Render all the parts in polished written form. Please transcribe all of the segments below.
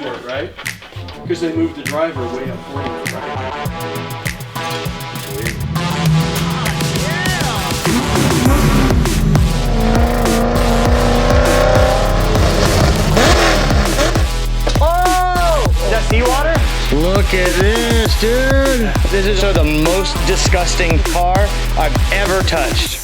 short, right? Because they moved the driver way up forward, right? Seawater? Look at this, dude. This is the most disgusting car I've ever touched.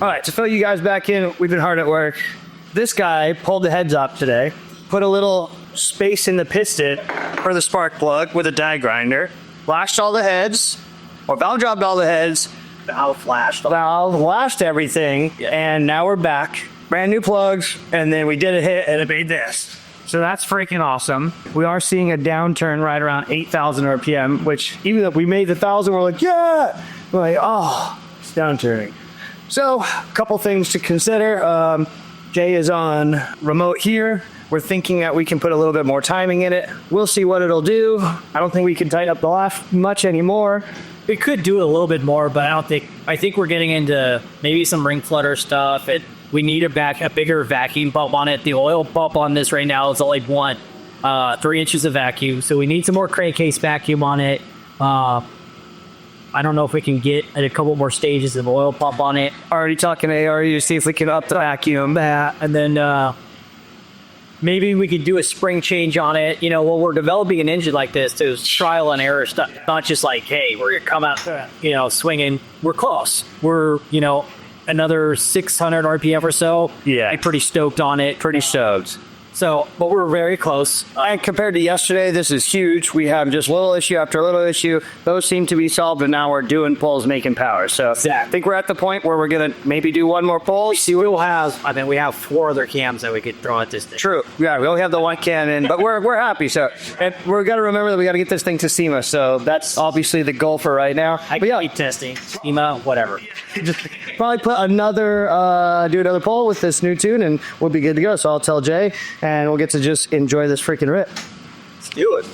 All right, to fill you guys back in, we've been hard at work. This guy pulled the heads up today, put a little space in the piston for the spark plug with a die grinder, flashed all the heads, or valve dropped all the heads, valve lashed everything, and now we're back. Brand new plugs, and then we did a hit and it made this. So that's freaking awesome. We are seeing a downturn right around 8,000 RPM, which even if we made the 1,000, we're like, yeah! We're like, oh, it's downturning. So, a couple things to consider. Jay is on remote here. We're thinking that we can put a little bit more timing in it. We'll see what it'll do. I don't think we can tighten up the laugh much anymore. We could do it a little bit more, but I think we're getting into maybe some ring flutter stuff. We need a bigger vacuum pump on it. The oil pump on this right now is only 3 inches of vacuum, so we need some more crankcase vacuum on it. I don't know if we can get a couple more stages of oil pump on it. Already talking to ARU to see if we can up the vacuum. And then maybe we could do a spring change on it. You know, when we're developing an engine like this, there's trial and error stuff. Not just like, hey, we're going to come out, swinging. We're close. We're, another 600 RPM or so. Yeah. I'm pretty stoked on it. Pretty stoked. So, but we're very close. And compared to yesterday, this is huge. We have just little issue after little issue. Those seem to be solved, and now we're doing pulls, making power. So exactly. I think we're at the point where we're going to maybe do one more pull. See, we have 4 other cams that we could throw at this thing. True. Yeah, we only have the one cannon, but we're happy. So, and we're going to remember that we got to get this thing to SEMA. So that's obviously the goal for right now. I can keep testing. SEMA, whatever. Just probably put do another pull with this new tune, and we'll be good to go. So I'll tell Jay, and we'll get to just enjoy this freaking rip. Let's do it.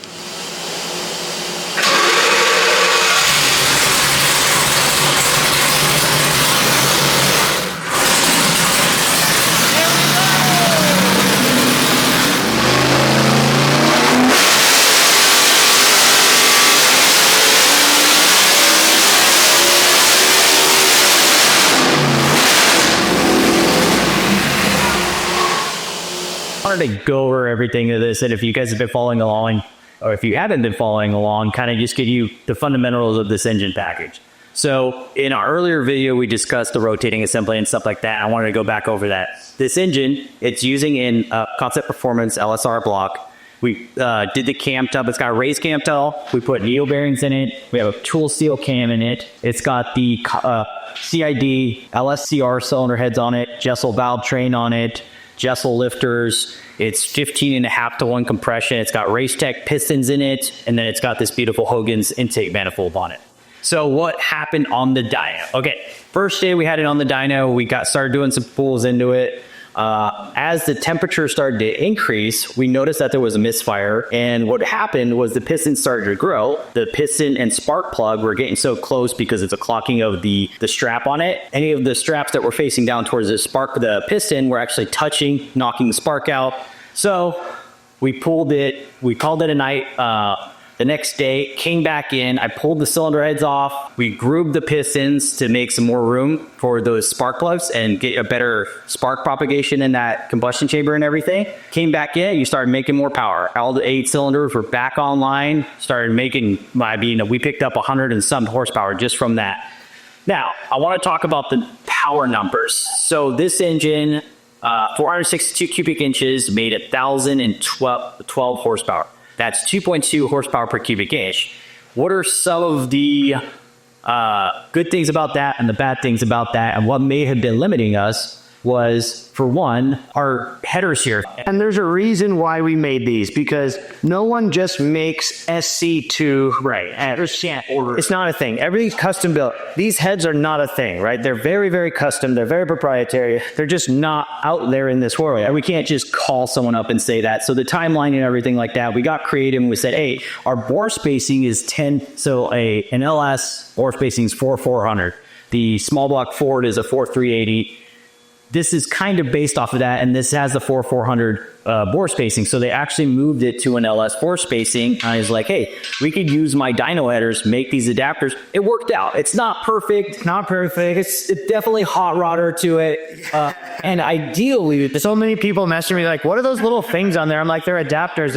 I wanted to go over everything of this, and if you guys have been following along, or if you haven't been following along, kind of just give you the fundamentals of this engine package. So in our earlier video, we discussed the rotating assembly and stuff like that. I wanted to go back over that. This engine, it's using in Concept Performance LSR block. We did the cam tub. It's got a raised cam tail. We put neo bearings in it. We have a tool steel cam in it. It's got the CID LSCR cylinder heads on it, Jessel valve train on it, Jessel lifters. It's 15.5 to 1 compression. It's got Racetech pistons in it, and then it's got this beautiful Hogan's intake manifold on it. So what happened on the dyno? Okay, first day we had it on the dyno. We started doing some pulls into it. As the temperature started to increase, we noticed that there was a misfire, and what happened was the piston started to grow. The piston and spark plug were getting so close because it's a clocking of the strap on it. Any of the straps that were facing down towards the piston were actually touching, knocking the spark out. So we pulled it, we called it a night. The next day, came back in, I pulled the cylinder heads off, we grooved the pistons to make some more room for those spark plugs and get a better spark propagation in that combustion chamber and everything. Came back in, you started making more power. All the 8 cylinders were back online, started making, we picked up 100 and some horsepower just from that. Now, I want to talk about the power numbers. So this engine, 462 cubic inches, made 1,012 horsepower. That's 2.2 horsepower per cubic inch. What are some of the good things about that and the bad things about that, and what may have been limiting us was, for one, our headers here. And there's a reason why we made these, because no one just makes SC2. Right. It's not a thing. Everything's custom built. These heads are not a thing, right? They're very, very custom. They're very proprietary. They're just not out there in this world. And we can't just call someone up and say that. So the timeline and everything like that, we got creative and we said, hey, our bore spacing is 10. So an LS bore spacing is 4,400. The small block Ford is a 4,380. This is kind of based off of that, and this has the 4,400 bore spacing. So they actually moved it to an LS bore spacing. I was like, hey, we could use my dyno headers, make these adapters. It worked out. It's not perfect. It's definitely hot rodder to it. And ideally, so many people message me like, what are those little things on there? I'm like, they're adapters.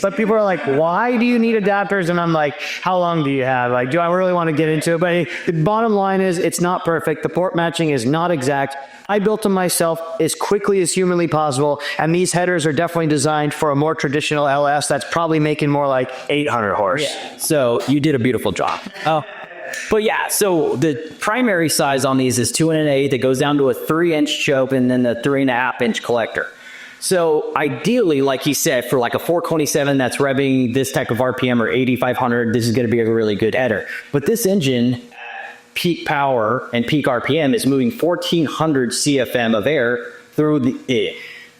But people are like, why do you need adapters? And I'm like, how long do you have? Like, do I really want to get into it? But the bottom line is, it's not perfect. The port matching is not exact. I built them myself as quickly as humanly possible, and these headers are definitely designed for a more traditional LS that's probably making more like 800 horse. Yeah. So you did a beautiful job. But yeah, so the primary size on these is 2 1/8. That goes down to a 3-inch choke and then the 3.5-inch collector. So ideally, like he said, for like a 427 that's revving this type of RPM or 8,500, this is going to be a really good header. But this engine, peak power and peak RPM, is moving 1,400 CFM of air through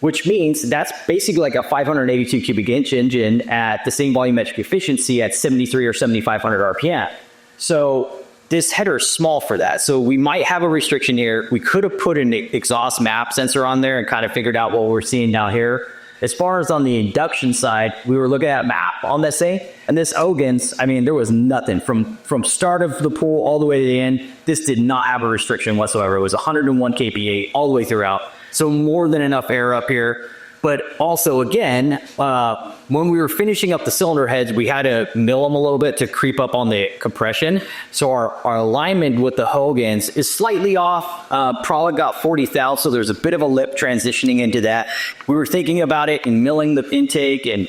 which means that's basically like a 582 cubic inch engine at the same volumetric efficiency at 73 or 7,500 RPM. So this header is small for that. So we might have a restriction here. We could have put an exhaust map sensor on there and kind of figured out what we're seeing down here. As far as on the induction side, we were looking at map on this thing, and this Ogans, I mean, there was nothing from start of the pool all the way to the end. This did not have a restriction whatsoever. It was 101 kPa all the way throughout. So more than enough air up here. But also, again, when we were finishing up the cylinder heads, we had to mill them a little bit to creep up on the compression. So our alignment with the Hogans is slightly off. Probably got 40 thou, so there's a bit of a lip transitioning into that. We were thinking about it and milling the intake and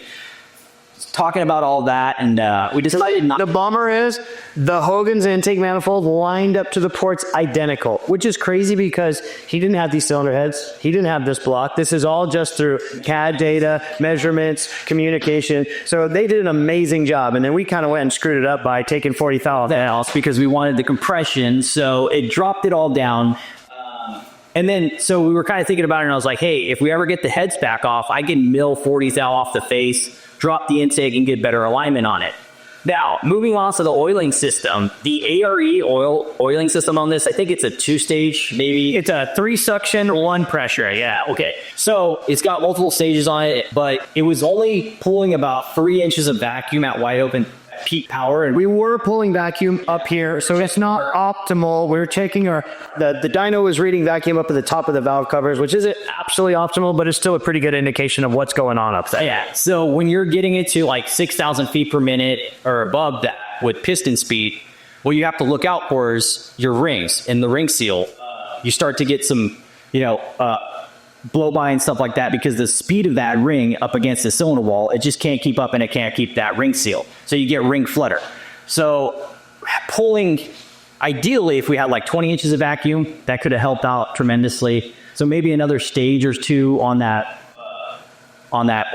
talking about all that, and we decided not. The bummer is the Hogan's intake manifold lined up to the ports identical, which is crazy because he didn't have these cylinder heads. He didn't have this block. This is all just through CAD data, measurements, communication. So they did an amazing job, and then we kind of went and screwed it up by taking 40 thou off because we wanted the compression, so it dropped it all down. And then, so we were kind of thinking about it, and I was like, hey, if we ever get the heads back off, I can mill 40 thou off the face, drop the intake, and get better alignment on it. Now, moving on to the oiling system, the ARE oiling system on this, I think it's a 2-stage, maybe. It's a 3 suction, 1 pressure, yeah. Okay, so it's got multiple stages on it, but it was only pulling about 3 inches of vacuum at wide open peak power. And we were pulling vacuum up here, so it's not optimal. We're checking the dyno was reading vacuum up at the top of the valve covers, which isn't absolutely optimal, but it's still a pretty good indication of what's going on up there. Yeah, so when you're getting it to like 6,000 feet per minute or above that with piston speed, what you have to look out for is your rings and the ring seal. You start to get some, blow by and stuff like that, because the speed of that ring up against the cylinder wall, it just can't keep up, and it can't keep that ring seal. So you get ring flutter. So pulling, ideally, if we had like 20 inches of vacuum, that could have helped out tremendously. So maybe another stage or 2 on that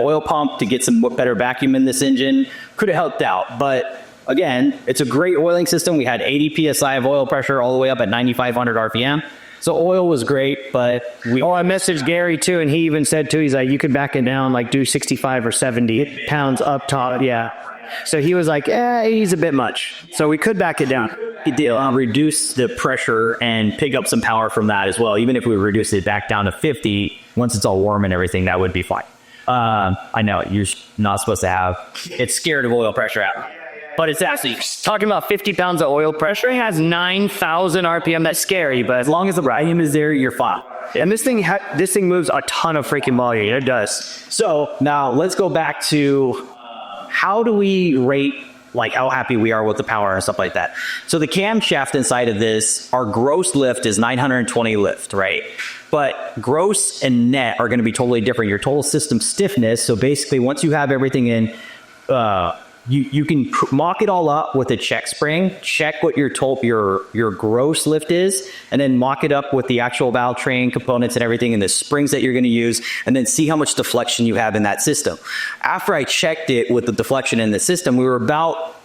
oil pump to get some better vacuum in this engine could have helped out. But again, it's a great oiling system. We had 80 PSI of oil pressure all the way up at 9,500 RPM. So oil was great, but I messaged Gary too, and he even said too, he's like, you could back it down, like do 65 or 70 pounds up top, yeah. So he was like, 80's a bit much. So we could back it down. Reduce the pressure and pick up some power from that as well. Even if we reduce it back down to 50, once it's all warm and everything, that would be fine. I know you're not supposed to have, it's scared of oil pressure out. But it's actually, talking about 50 pounds of oil pressure, it has 9,000 RPM. That's scary, but as long as the volume is there, you're fine. And this thing moves a ton of freaking volume. It does. So now let's go back to how do we rate like how happy we are with the power and stuff like that. So the camshaft inside of this, our gross lift is 920 lift, right? But gross and net are going to be totally different. Your total system stiffness, so basically once you have everything in, you can mock it all up with a check spring, check what your gross lift is, and then mock it up with the actual valve train components and everything and the springs that you're going to use, and then see how much deflection you have in that system. After I checked it with the deflection in the system, we were about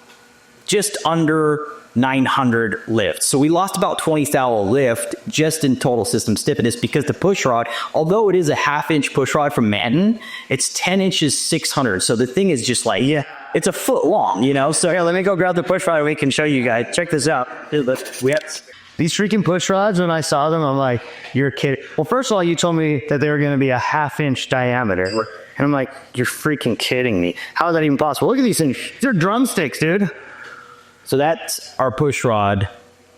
just under 900 lift. So we lost about 20 thou lift just in total system stiffness because the push rod, although it is a 1/2 inch push rod from Manton, it's 10 inches 600. So the thing is just like, yeah, it's a foot long, you know? So Yeah, let me go grab the push rod and we can show you guys. Check this out. We have these freaking push rods. When I saw them, I'm like, you're kidding. Well, first of all, you told me that they were going to be a 1/2 inch diameter. And I'm like, you're freaking kidding me. How is that even possible? Look at these things. They're drumsticks, dude. So that's our push rod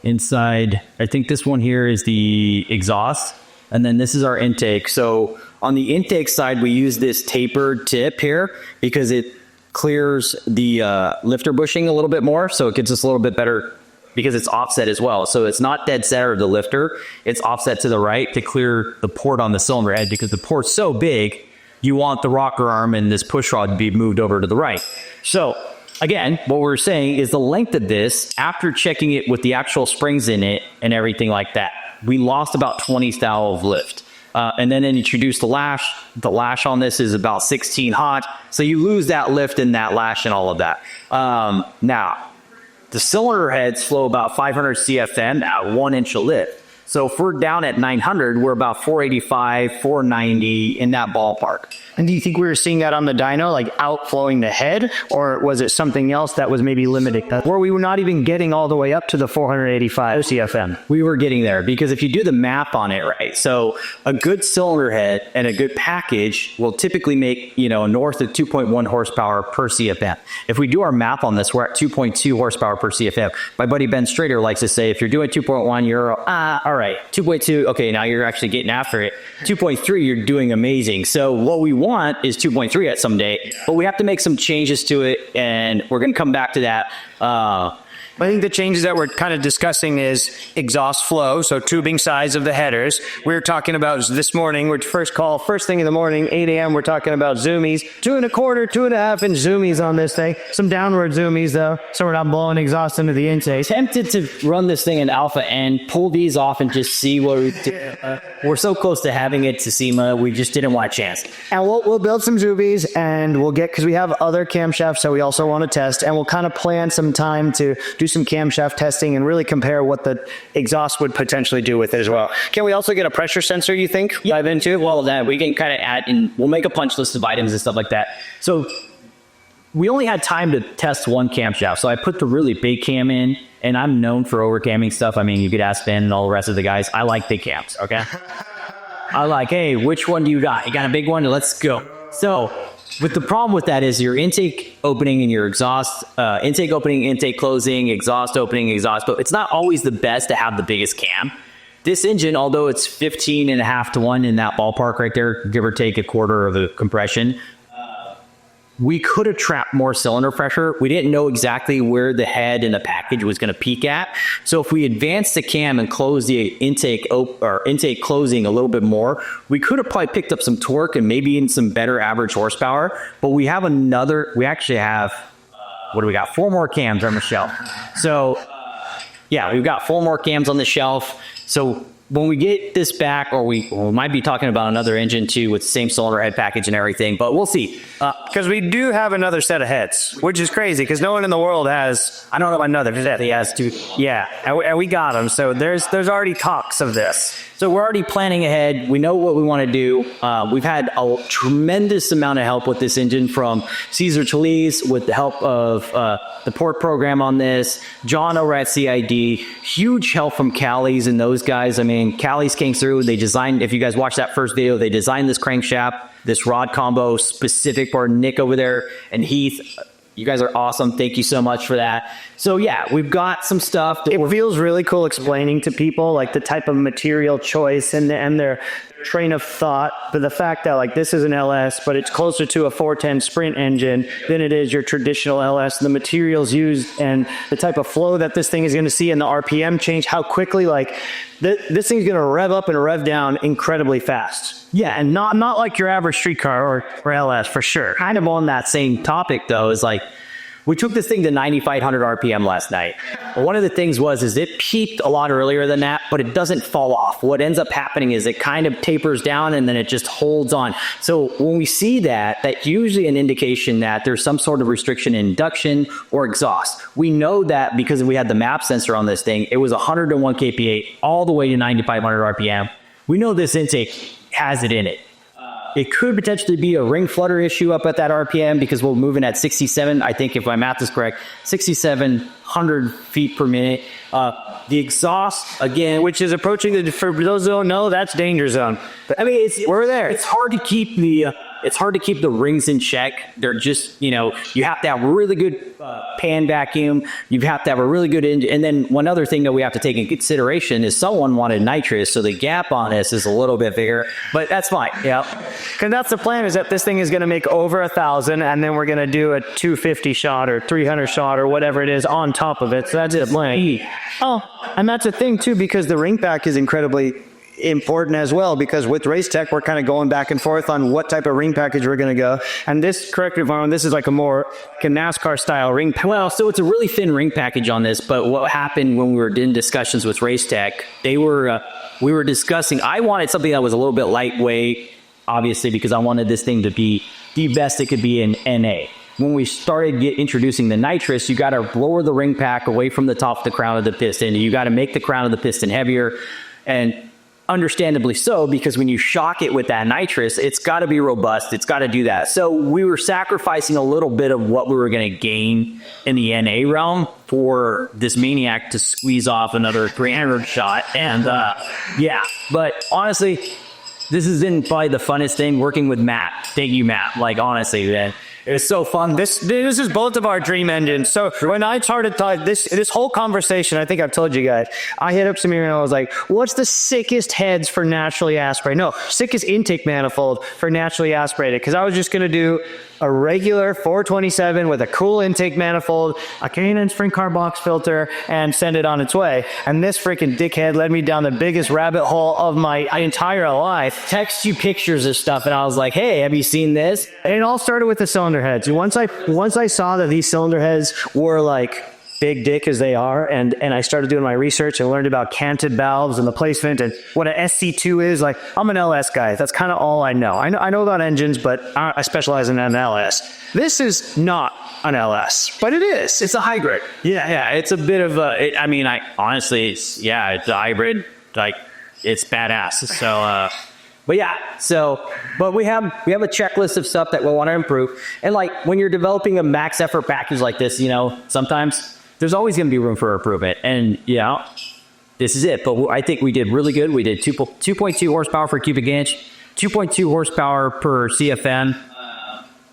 inside. I think this one here is the exhaust, and then this is our intake. So on the intake side, we use this tapered tip here because it clears the lifter bushing a little bit more. So it gets us a little bit better because it's offset as well. So it's not dead center of the lifter. It's offset to the right to clear the port on the cylinder head because the port's so big, you want the rocker arm and this push rod to be moved over to the right. So again, what we're saying is the length of this, after checking it with the actual springs in it and everything like that, we lost about 20 thou of lift. And then introduce the lash. The lash on this is about 16 hot. So you lose that lift and that lash and all of that. Now, the cylinder heads flow about 500 CFM at 1 inch of lift. So if we're down at 900, we're about 485, 490 in that ballpark. And do you think we were seeing that on the dyno, like outflowing the head, or was it something else that was maybe limiting that? Or we were not even getting all the way up to the 485 CFM? We were getting there because if you do the math on it, right? So a good cylinder head and a good package will typically make, north of 2.1 horsepower per CFM. If we do our math on this, we're at 2.2 horsepower per CFM. My buddy Ben Strader likes to say, if you're doing 2.1, you're, all right, 2.2, okay, now you're actually getting after it. 2.3, you're doing amazing. So what we want is 2.3 at some day, but we have to make some changes to it, and we're going to come back to that. I think the changes that we're kind of discussing is exhaust flow, so tubing size of the headers. We were talking about this morning, first thing in the morning, 8 a.m., we're talking about zoomies, 2.25, 2.5 inch zoomies on this thing. Some downward zoomies though, so we're not blowing exhaust into the intake. Tempted to run this thing in alpha and pull these off and just see what we do. We're so close to having it to SEMA, we just didn't want a chance. And we'll build some zoomies, and because we have other camshafts that we also want to test, and we'll kind of plan some time to do some camshaft testing and really compare what the exhaust would potentially do with it as well. Can we also get a pressure sensor, you think, dive into? Well, that we can kind of add, and we'll make a punch list of items and stuff like that. So we only had time to test one camshaft. So I put the really big cam in, and I'm known for overcamming stuff. I mean, you could ask Ben and all the rest of the guys. I like big cams, okay? I like, hey, which one do you got? You got a big one? Let's go. So with the problem with that is your intake opening and your exhaust, intake opening, intake closing, exhaust opening, exhaust, but it's not always the best to have the biggest cam. This engine, although it's 15.5 to 1 in that ballpark right there, give or take a quarter of the compression, we could have trapped more cylinder pressure. We didn't know exactly where the head in the package was going to peak at. So if we advanced the cam and closed the intake closing a little bit more, we could have probably picked up some torque and maybe in some better average horsepower. But we actually have, what do we got? 4 more cams on the shelf. So yeah, we've got 4 more cams on the shelf. So when we get this back, or we might be talking about another engine too with the same cylinder head package and everything, but we'll see. Because we do have another set of heads, which is crazy because no one in the world has, I don't know another set. He has 2. Yeah, and we got them. So there's already talks of this. So we're already planning ahead. We know what we want to do. We've had a tremendous amount of help with this engine from Cesar Chalice with the help of the port program on this. John over at CID, huge help from Callie's and those guys. I mean, Callie's came through. They designed, if you guys watched that first video, they designed this crankshaft, this rod combo specific for Nick over there and Heath. You guys are awesome. Thank you so much for that. So yeah, we've got some stuff. It feels really cool explaining to people like the type of material choice and their train of thought, but the fact that like this is an LS, but it's closer to a 410 Sprint engine than it is your traditional LS. The materials used and the type of flow that this thing is going to see and the RPM change, how quickly this thing's going to rev up and rev down incredibly fast. Yeah, and not like your average street car or LS for sure. Kind of on that same topic though, is like We took this thing to 9,500 RPM last night. One of the things is it peaked a lot earlier than that, but it doesn't fall off. What ends up happening is it kind of tapers down and then it just holds on. So when we see that, that's usually an indication that there's some sort of restriction in induction or exhaust. We know that because we had the map sensor on this thing. It was 101 kPa all the way to 9,500 RPM. We know this intake has it in it. It could potentially be a ring flutter issue up at that RPM because we're moving at 67, I think if my math is correct, 6,700 feet per minute. The exhaust, again, Which is approaching for those who don't know, that's danger zone. I mean, we're there. It's hard to keep the rings in check. They're just, you have to have really good pan vacuum. You have to have a really good engine. And then one other thing that we have to take in consideration is someone wanted nitrous, so the gap on this is a little bit bigger, but that's fine. Yeah, because that's the plan, is that this thing is going to make over 1,000, and then we're going to do a 250 shot or 300 shot or whatever it is on top of it. So that's the plan. Oh, and that's a thing too, because the ring pack is incredibly important as well, because with Race Tech we're kind of going back and forth on what type of ring package we're going to go. And this, correct me if I'm wrong, this is like a more NASCAR style ring package. Well, so it's a really thin ring package on this, but what happened when we were in discussions with Race Tech, we were discussing, I wanted something that was a little bit lightweight, obviously, because I wanted this thing to be the best it could be in NA. When we started introducing the nitrous, you got to lower the ring pack away from the top of the crown of the piston. You got to make the crown of the piston heavier, and understandably so, because when you shock it with that nitrous, it's got to be robust. It's got to do that. So we were sacrificing a little bit of what we were going to gain in the NA realm for this Maniac to squeeze off another 300 shot. And yeah, but honestly, this has been probably the funnest thing working with Matt. Thank you, Matt. Like, honestly, man. It was so fun. This is both of our dream engines. So when I started this whole conversation, I think I've told you guys, I hit up Semir and I was like, what's the sickest heads for naturally aspirated? No, sickest intake manifold for naturally aspirated. Because I was just going to do a regular 427 with a cool intake manifold, a K&N Spring Car box filter, and send it on its way. And this freaking dickhead led me down the biggest rabbit hole of my entire life. Text you pictures of stuff, and I was like, hey, have you seen this? And it all started with the cylinder heads. Once I saw that these cylinder heads were like big dick as they are, and I started doing my research and learned about canted valves and the placement and what an SC2 is. Like, I'm an LS guy. That's kind of all I know. I know about engines, but I specialize in an LS. This is not an LS, but it is. It's a hybrid. Yeah. It's a bit of a, honestly, it's a hybrid. Like, it's badass. So, but yeah, but we have a checklist of stuff that we want to improve. And like, when you're developing a max effort package like this, sometimes there's always going to be room for improvement. And this is it. But I think we did really good. We did 2.2 horsepower per cubic inch, 2.2 horsepower per CFM,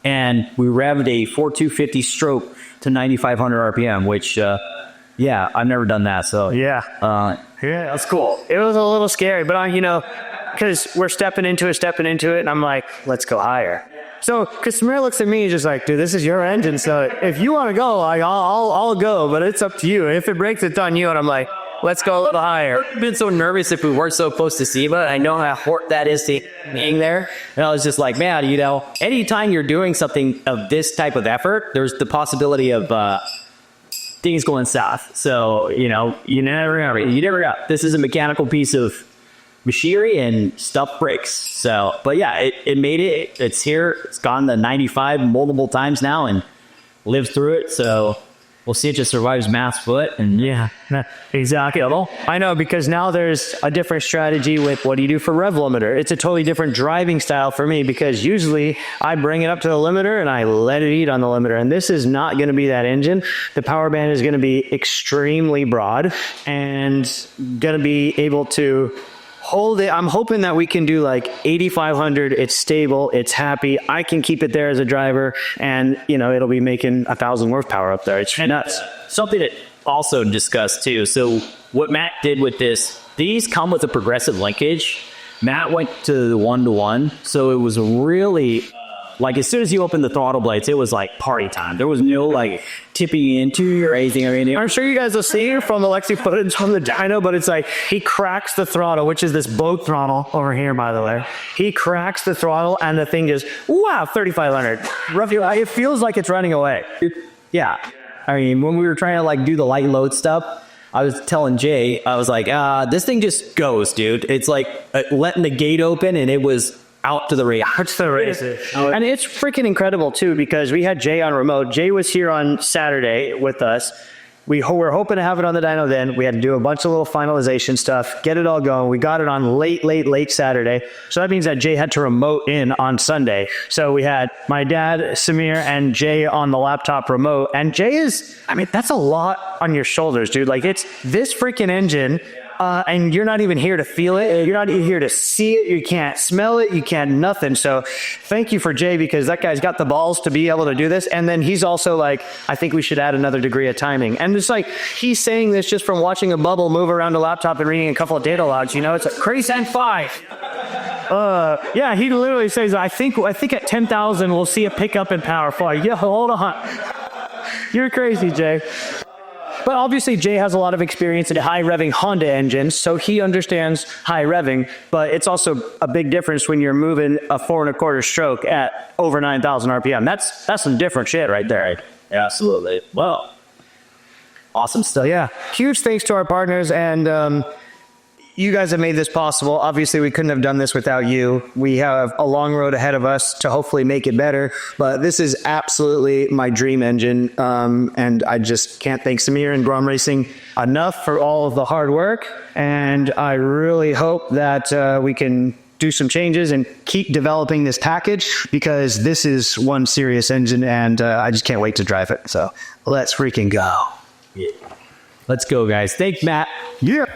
and we revved a 4,250 stroke to 9,500 RPM, which, I've never done that. So yeah, that's cool. It was a little scary, but because we're stepping into it, and I'm like, let's go higher. So, because Semir looks at me, he's just like, dude, this is your engine, so if you want to go, I'll go, but it's up to you. If it breaks, it's on you. And I'm like, let's go a little higher. I've been so nervous if we weren't so close to SEMA. I know how hard that is to being there. And I was just like, man, anytime you're doing something of this type of effort, there's the possibility of things going south. So, you never got. This is a mechanical piece of machinery, and stuff breaks. So, but yeah, it made it. It's here. It's gone to 95 multiple times now and lives through it. So we'll see. It just survives Matt's foot. And yeah, exactly. I know, because now there's a different strategy with what do you do for rev limiter. It's a totally different driving style for me, because usually I bring it up to the limiter and I let it eat on the limiter. And this is not going to be that engine. The power band is going to be extremely broad and going to be able to hold it. I'm hoping that we can do like 8,500. It's stable. It's happy. I can keep it there as a driver, and it'll be making 1,000 horsepower up there. It's nuts. Something that also discussed too. So what Matt did with this, these come with a progressive linkage. Matt went to the 1-to-1, so it was really like, as soon as you opened the throttle blades, it was like party time. There was no like tipping into or anything. I'm sure you guys will see from the Lexi footage from the dyno, but it's like he cracks the throttle, which is this boat throttle over here, by the way. He cracks the throttle and the thing just, wow, 3,500. Roughly, it feels like it's running away. Yeah. I mean, when we were trying to like do the light load stuff, I was telling Jay, I was like, this thing just goes, dude. It's like letting the gate open and it was out to the race. Out to the races. And it's freaking incredible too, because we had Jay on remote. Jay was here on Saturday with us. We were hoping to have it on the dyno then. We had to do a bunch of little finalization stuff, get it all going. We got it on late Saturday. So that means that Jay had to remote in on Sunday. So we had my dad, Semir, and Jay on the laptop remote. And Jay is, I mean, that's a lot on your shoulders, dude. Like, it's this freaking engine. And you're not even here to feel it. You're not even here to see it. You can't smell it. You can't nothing. So thank you for Jay, because that guy's got the balls to be able to do this. And then he's also like, I think we should add another degree of timing. And it's like, he's saying this just from watching a bubble move around a laptop and reading a couple of data logs. You know, it's like Crazy and 5. Yeah, he literally says, I think at 10,000 we'll see a pickup in power fall. Yeah, hold on. You're crazy, Jay. But obviously, Jay has a lot of experience in high revving Honda engines, so he understands high revving. But it's also a big difference when you're moving a 4 1/4 stroke at over 9,000 RPM. That's some different shit right there. Right. Yeah, absolutely. Well, awesome stuff. So yeah, huge thanks to our partners, and you guys have made this possible. Obviously, we couldn't have done this without you. We have a long road ahead of us to hopefully make it better, but this is absolutely my dream engine, and I just can't thank Semir and Gromm Racing enough for all of the hard work, and I really hope that we can do some changes and keep developing this package, because this is one serious engine, and I just can't wait to drive it. So let's freaking go. Yeah. Let's go, guys. Thanks, Matt. Yeah.